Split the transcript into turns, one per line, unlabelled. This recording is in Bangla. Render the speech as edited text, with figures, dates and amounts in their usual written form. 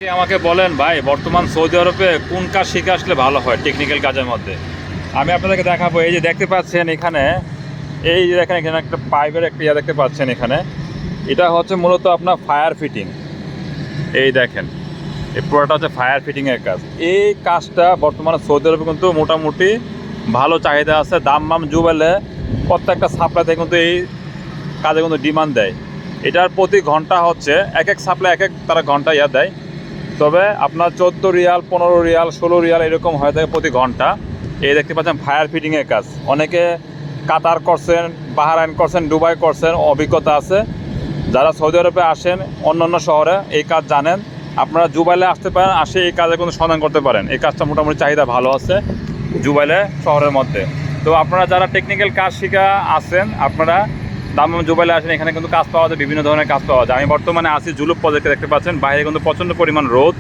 আমাকে বলেন ভাই, বর্তমান সৌদি আরবে কোন কাজ শিখে আসলে ভালো হয় টেকনিক্যাল কাজের মধ্যে? আমি আপনাদেরকে দেখাবো। এই যে দেখতে পাচ্ছেন এখানে, এই যে দেখেন এখানে একটা পাইপের একটা ইয়া দেখতে পাচ্ছেন এখানে। এটা হচ্ছে মূলত আপনার ফায়ার ফিটিং। এই দেখেন, এই পুরোটা হচ্ছে ফায়ার ফিটিংয়ের কাজ। এই কাজটা বর্তমানে সৌদি আরবে কিন্তু মোটামুটি ভালো চাহিদা আছে। দাম জুবেলে প্রত্যেকটা সাপ্লাইতে কিন্তু এই কাজে কিন্তু ডিমান্ড দেয়। এটার প্রতি ঘন্টা হচ্ছে এক এক সাপ্লাই এক এক তারা ঘন্টা ইয়া দেয়। তবে আপনার 14 রিয়াল, 15 রিয়াল, 16 রিয়াল এরকম হয়ে থাকে প্রতি ঘন্টা। এই দেখতে পাচ্ছেন ফায়ার ফিটিংয়ের কাজ। অনেকে কাতার করছেন, বাহরাইন করছেন, দুবাই করছেন, অভিজ্ঞতা আছে। যারা সৌদি আরবে আসেন অন্য শহরে এই কাজ জানেন, আপনারা জুবাইলে আসতে পারেন, আসে এই কাজে কিন্তু সন্ধান করতে পারেন। এই কাজটা মোটামুটি চাহিদা ভালো আছে জুবাইলে শহরের মধ্যে। তো আপনারা যারা টেকনিক্যাল কাজ শিখা আছেন, আপনারা দামাম জুবাইলে আসেন। এখানে কিন্তু কাজ পাওয়া যায়, বিভিন্ন ধরনের কাজ পাওয়া যায়। আমি বর্তমানে আছি জুলুপ প্রজেক্টে, দেখতে পাচ্ছেন বাইরে কিন্তু প্রচণ্ড পরিমাণ রোদ।